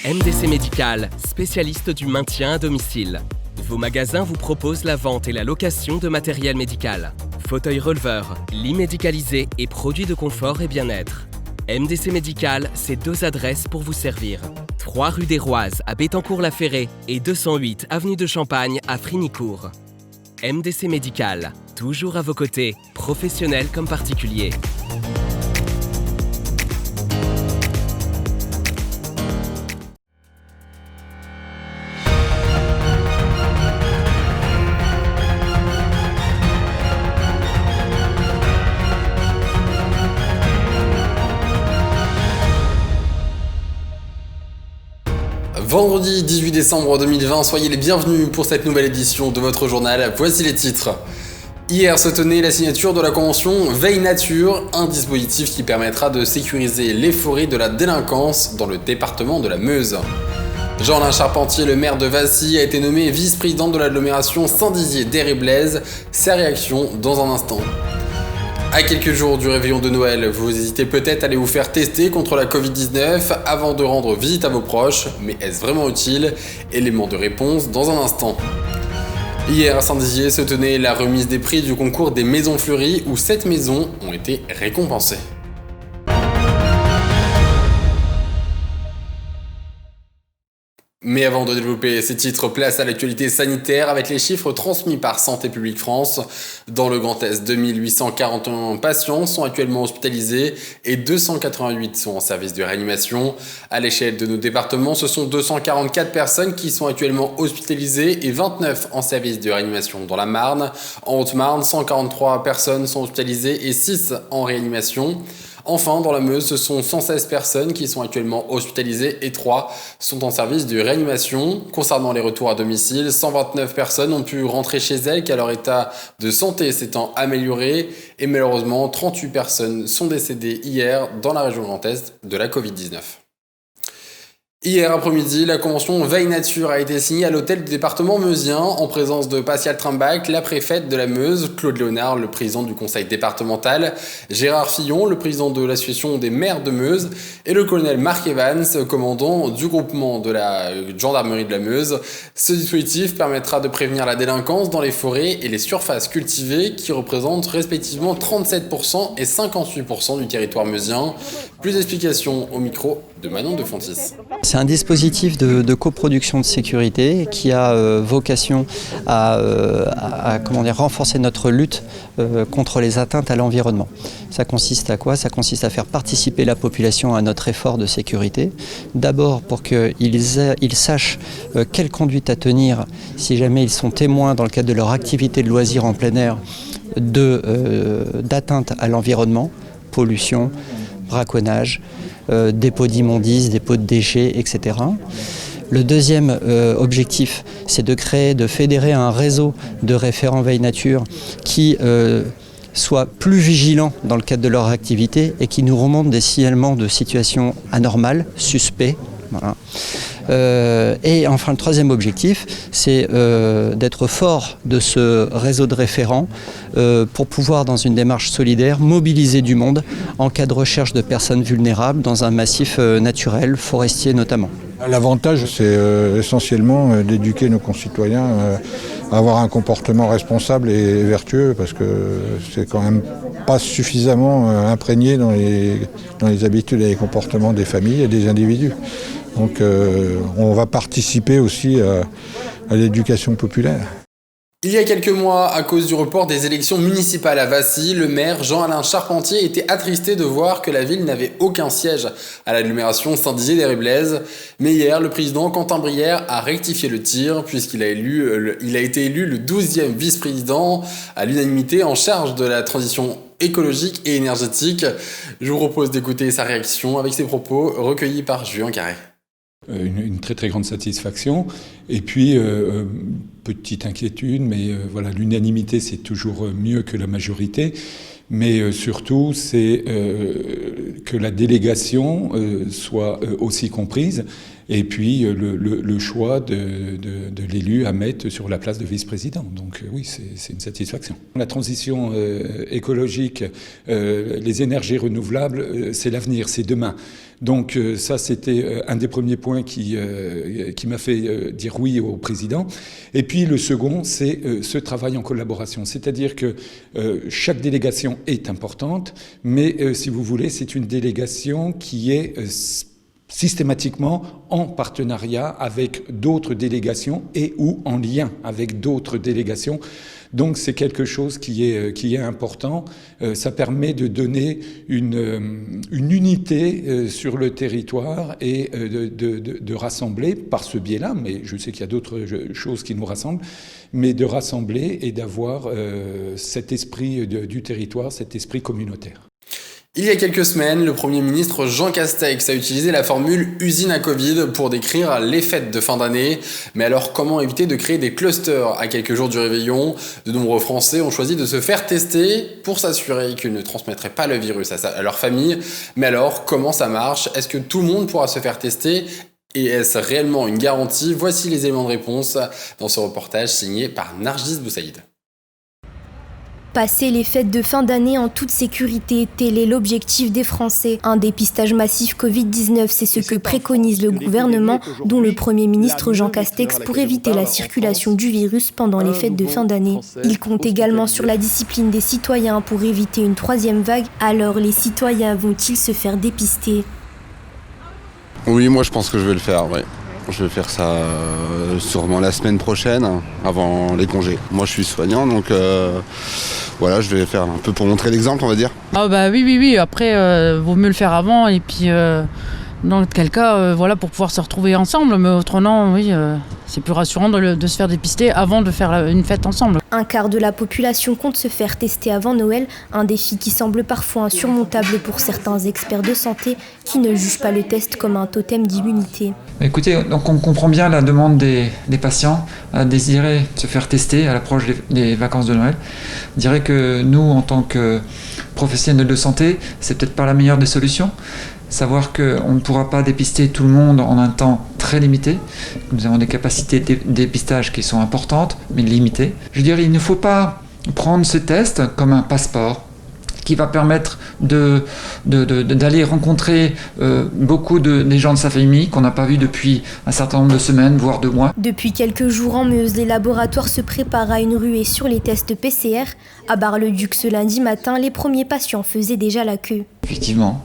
MDC Médical, spécialiste du maintien à domicile. Vos magasins vous proposent la vente et la location de matériel médical. Fauteuils releveurs, lits médicalisés et produits de confort et bien-être. MDC Médical, c'est 2 adresses pour vous servir. 3 rue des Roises à Bettencourt-la-Ferrée et 208 avenue de Champagne à Frignicourt. MDC Médical, toujours à vos côtés, professionnels comme particuliers. Vendredi 18 décembre 2020, soyez les bienvenus pour cette nouvelle édition de votre journal. Voici les titres. Hier se tenait la signature de la convention Veille Nature, un dispositif qui permettra de sécuriser les forêts de la délinquance dans le département de la Meuse. Jean-Alain Charpentier, le maire de Vassy, a été nommé vice-président de l'agglomération Saint-Dizier-d'Héry-Blaise. Sa réaction dans un instant. À quelques jours du réveillon de Noël, vous hésitez peut-être à aller vous faire tester contre la Covid-19 avant de rendre visite à vos proches, mais est-ce vraiment utile? Élément de réponse dans un instant. Hier à Saint-Dizier se tenait la remise des prix du concours des maisons fleuries où 7 maisons ont été récompensées. Mais avant de développer ces titres, place à l'actualité sanitaire avec les chiffres transmis par Santé publique France. Dans le Grand Est, 2841 patients sont actuellement hospitalisés et 288 sont en service de réanimation. À l'échelle de nos départements, ce sont 244 personnes qui sont actuellement hospitalisées et 29 en service de réanimation dans la Marne. En Haute-Marne, 143 personnes sont hospitalisées et 6 en réanimation. Enfin, dans la Meuse, ce sont 116 personnes qui sont actuellement hospitalisées et 3 sont en service de réanimation. Concernant les retours à domicile, 129 personnes ont pu rentrer chez elles car leur état de santé s'étant amélioré et malheureusement 38 personnes sont décédées hier dans la région Grand Est de la Covid-19. Hier après-midi, la convention Veille Nature a été signée à l'hôtel du département meusien en présence de Pascal Trimbach, la préfète de la Meuse, Claude Léonard, le président du conseil départemental, Gérard Fillon, le président de l'association des maires de Meuse et le colonel Marc Evans, commandant du groupement de la gendarmerie de la Meuse. Ce dispositif permettra de prévenir la délinquance dans les forêts et les surfaces cultivées qui représentent respectivement 37% et 58% du territoire meusien. Plus d'explications au micro de Manon de Fontis. C'est un dispositif de coproduction de sécurité qui a vocation à renforcer notre lutte contre les atteintes à l'environnement. Ça consiste à quoi? Ça consiste à faire participer la population à notre effort de sécurité. D'abord pour qu'ils sachent quelle conduite à tenir si jamais ils sont témoins dans le cadre de leur activité de loisirs en plein air d'atteinte à l'environnement, pollution, braconnage, dépôt d'immondices, dépôt de déchets, etc. Le deuxième objectif, c'est de fédérer un réseau de référents Veille Nature qui soient plus vigilants dans le cadre de leur activité et qui nous remontent des signalements de situations anormales, suspects. Voilà. Et enfin, le troisième objectif, c'est d'être fort de ce réseau de référents pour pouvoir, dans une démarche solidaire, mobiliser du monde en cas de recherche de personnes vulnérables dans un massif naturel, forestier notamment. L'avantage, c'est essentiellement d'éduquer nos concitoyens à avoir un comportement responsable et vertueux, parce que c'est quand même pas suffisamment imprégné dans les habitudes et les comportements des familles et des individus. Donc on va participer aussi à l'éducation populaire. Il y a quelques mois, à cause du report des élections municipales à Vassy, le maire Jean-Alain Charpentier était attristé de voir que la ville n'avait aucun siège à l'agglomération Saint-Dizier-d'Héry-Blaise. Mais hier, le président Quentin Brière a rectifié le tir puisqu'il a été élu le 12e vice-président à l'unanimité en charge de la transition écologique et énergétique. Je vous propose d'écouter sa réaction avec ses propos recueillis par Julien Carré. Une très très grande satisfaction et puis petite inquiétude, mais voilà, l'unanimité c'est toujours mieux que la majorité, mais surtout c'est que la délégation soit aussi comprise et puis le choix de l'élu à mettre sur la place de vice-président. Donc oui, c'est une satisfaction. La transition écologique, les énergies renouvelables, c'est l'avenir, c'est demain. Donc ça, c'était un des premiers points qui m'a fait dire oui au président. Et puis le second, c'est ce travail en collaboration. C'est-à-dire que chaque délégation est importante, mais si vous voulez, c'est une délégation qui est systématiquement en partenariat avec d'autres délégations et ou en lien avec d'autres délégations. Donc c'est quelque chose qui est important. Ça permet de donner une unité sur le territoire et de rassembler par ce biais-là, mais je sais qu'il y a d'autres choses qui nous rassemblent, mais de rassembler et d'avoir cet esprit du territoire, cet esprit communautaire. Il y a quelques semaines, le Premier ministre Jean Castex a utilisé la formule « usine à Covid » pour décrire les fêtes de fin d'année. Mais alors, comment éviter de créer des clusters à quelques jours du réveillon ? De nombreux Français ont choisi de se faire tester pour s'assurer qu'ils ne transmettraient pas le virus à leur famille. Mais alors, comment ça marche ? Est-ce que tout le monde pourra se faire tester ? Et est-ce réellement une garantie ? Voici les éléments de réponse dans ce reportage signé par Nargis Boussaïd. Passer les fêtes de fin d'année en toute sécurité, tel est l'objectif des Français. Un dépistage massif Covid-19, c'est ce que préconise le gouvernement, dont le Premier ministre Jean Castex, pour éviter la circulation du virus pendant les fêtes de fin d'année. Il compte également sur la discipline des citoyens pour éviter une troisième vague. Alors les citoyens vont-ils se faire dépister ? Oui, moi je pense que je vais le faire, oui. Je vais faire ça sûrement la semaine prochaine, avant les congés. Moi je suis soignant, donc voilà, je vais faire un peu pour montrer l'exemple, on va dire. Ah bah oui, après vaut mieux le faire avant et puis dans quel cas, voilà, pour pouvoir se retrouver ensemble, mais autrement, oui, c'est plus rassurant de se faire dépister avant de faire une fête ensemble. Un quart de la population compte se faire tester avant Noël, un défi qui semble parfois insurmontable pour certains experts de santé qui ne jugent pas le test comme un totem d'immunité. Écoutez, donc on comprend bien la demande des patients à désirer se faire tester à l'approche des vacances de Noël. Je dirais que nous, en tant que professionnels de santé, c'est peut-être pas la meilleure des solutions. Savoir qu'on ne pourra pas dépister tout le monde en un temps très limité. Nous avons des capacités de dépistage qui sont importantes, mais limitées. Je dirais qu'il ne faut pas prendre ce test comme un passeport qui va permettre d'aller rencontrer beaucoup des gens de sa famille qu'on n'a pas vu depuis un certain nombre de semaines, voire 2 mois. Depuis quelques jours en Meuse, les laboratoires se préparent à une ruée sur les tests PCR. À Bar-le-Duc, ce lundi matin, les premiers patients faisaient déjà la queue. Effectivement,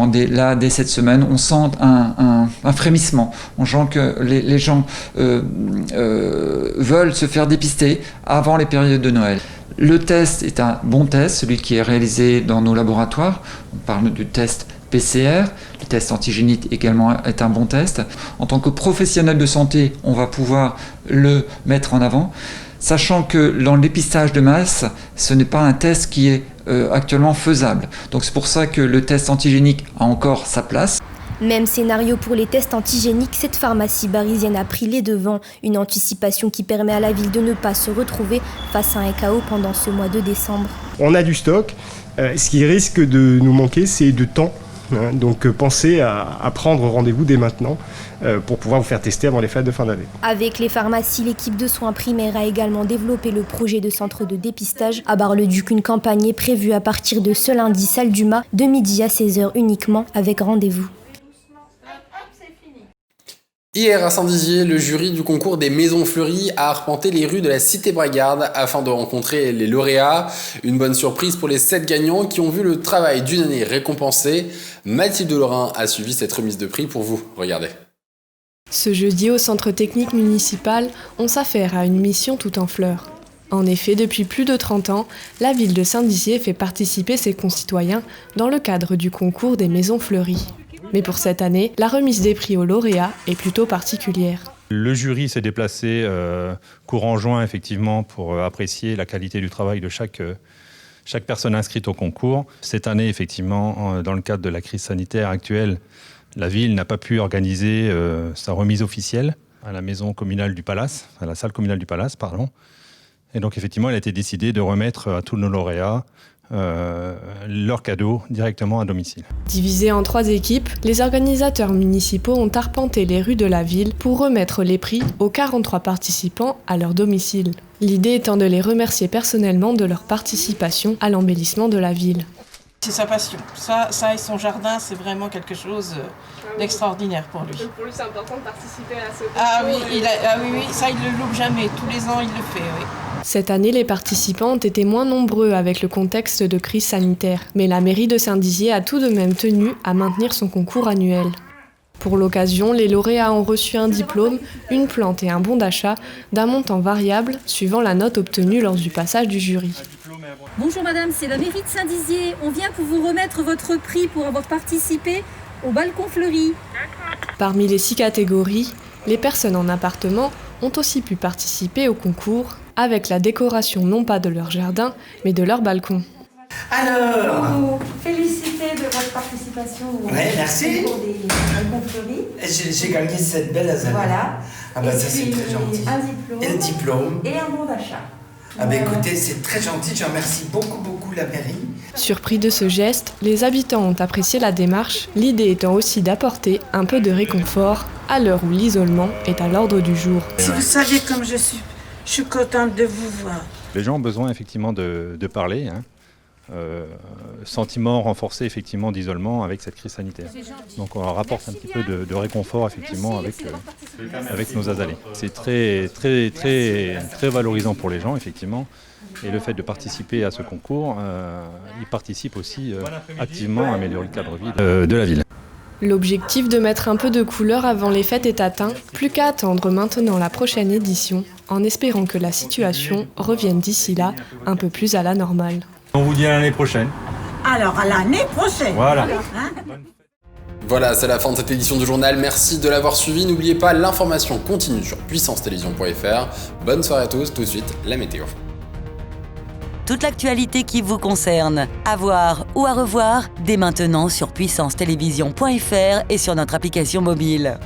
dès cette semaine, on sent un frémissement. On sent que les gens veulent se faire dépister avant les périodes de Noël. Le test est un bon test, celui qui est réalisé dans nos laboratoires. On parle du test PCR, le test antigénique également est un bon test. En tant que professionnel de santé, on va pouvoir le mettre en avant, sachant que dans le dépistage de masse, ce n'est pas un test qui est actuellement faisable. Donc c'est pour ça que le test antigénique a encore sa place. Même scénario pour les tests antigéniques, cette pharmacie parisienne a pris les devants. Une anticipation qui permet à la ville de ne pas se retrouver face à un chaos pendant ce mois de décembre. On a du stock. Ce qui risque de nous manquer, c'est de temps. Donc pensez à prendre rendez-vous dès maintenant pour pouvoir vous faire tester avant les fêtes de fin d'année. Avec les pharmacies, l'équipe de soins primaires a également développé le projet de centre de dépistage. À Bar-le-Duc, une campagne est prévue à partir de ce lundi, salle Dumas, de midi à 16h uniquement, avec rendez-vous. Hier à Saint-Dizier, le jury du concours des Maisons Fleuries a arpenté les rues de la cité Bragarde afin de rencontrer les lauréats. Une bonne surprise pour les 7 gagnants qui ont vu le travail d'une année récompensé. Mathilde Lorrain a suivi cette remise de prix pour vous. Regardez. Ce jeudi, au centre technique municipal, on s'affaire à une mission tout en fleurs. En effet, depuis plus de 30 ans, la ville de Saint-Dizier fait participer ses concitoyens dans le cadre du concours des Maisons Fleuries. Mais pour cette année, la remise des prix aux lauréats est plutôt particulière. Le jury s'est déplacé courant juin, effectivement, pour apprécier la qualité du travail de chaque personne inscrite au concours. Cette année, effectivement, dans le cadre de la crise sanitaire actuelle, la ville n'a pas pu organiser sa remise officielle à la maison communale du Palace, à la salle communale du Palace, pardon. Et donc, effectivement, il a été décidé de remettre à tous nos lauréats leurs cadeaux directement à domicile. Divisés en 3 équipes, les organisateurs municipaux ont arpenté les rues de la ville pour remettre les prix aux 43 participants à leur domicile. L'idée étant de les remercier personnellement de leur participation à l'embellissement de la ville. C'est sa passion. Ça et son jardin, c'est vraiment quelque chose d'extraordinaire pour lui. Pour lui, c'est important de participer à ce concours. Oui, ça il ne le loupe jamais. Tous les ans, il le fait, oui. Cette année, les participants ont été moins nombreux avec le contexte de crise sanitaire, mais la mairie de Saint-Dizier a tout de même tenu à maintenir son concours annuel. Pour l'occasion, les lauréats ont reçu un diplôme, une plante et un bon d'achat d'un montant variable suivant la note obtenue lors du passage du jury. Bonjour madame, c'est la mairie de Saint-Dizier. On vient pour vous remettre votre prix pour avoir participé au balcon fleuri. Parmi les 6 catégories, les personnes en appartement ont aussi pu participer au concours avec la décoration non pas de leur jardin, mais de leur balcon. Alors, vous féliciter de votre participation au merci. concours des balcons fleuris. J'ai gagné cette belle azalée. Voilà. Ah bah ça c'est très gentil. Un diplôme et un bon d'achat. Ah bah écoutez, c'est très gentil, je remercie beaucoup la mairie. Surpris de ce geste, les habitants ont apprécié la démarche, l'idée étant aussi d'apporter un peu de réconfort à l'heure où l'isolement est à l'ordre du jour. Si vous saviez comme je suis contente de vous voir. Les gens ont besoin effectivement de parler. Sentiment renforcé effectivement d'isolement avec cette crise sanitaire. Donc on rapporte un petit peu de réconfort effectivement avec nos azalées. C'est très valorisant pour les gens effectivement. Et le fait de participer à ce concours, ils participent aussi activement à améliorer le cadre de vie de la ville. L'objectif de mettre un peu de couleur avant les fêtes est atteint, plus qu'à attendre maintenant la prochaine édition, en espérant que la situation revienne d'ici là un peu plus à la normale. On vous dit à l'année prochaine. Alors, à l'année prochaine. Voilà. Voilà, c'est la fin de cette édition du journal. Merci de l'avoir suivi. N'oubliez pas, l'information continue sur puissancetelevision.fr. Bonne soirée à tous. Tout de suite, la météo. Toute l'actualité qui vous concerne, à voir ou à revoir, dès maintenant sur puissancetelevision.fr et sur notre application mobile.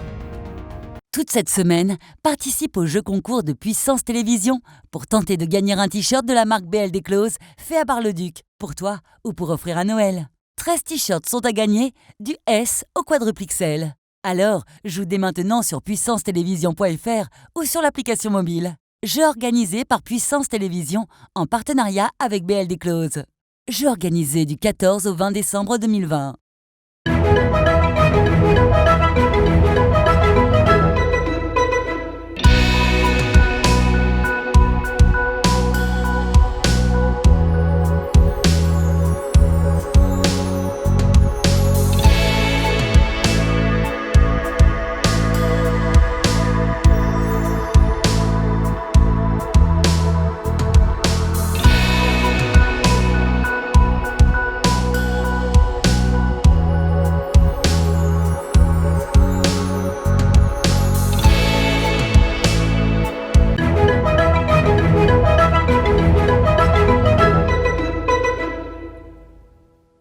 Toute cette semaine, participe au jeu concours de Puissance Télévision pour tenter de gagner un t-shirt de la marque BL Clothes fait à Bar-le-Duc, pour toi ou pour offrir à Noël. 13 t-shirts sont à gagner, du S au quadruple XL. Alors, joue dès maintenant sur puissancetelevision.fr ou sur l'application mobile. Jeu organisé par Puissance Télévision en partenariat avec BL Clothes. Jeu organisé du 14 au 20 décembre 2020.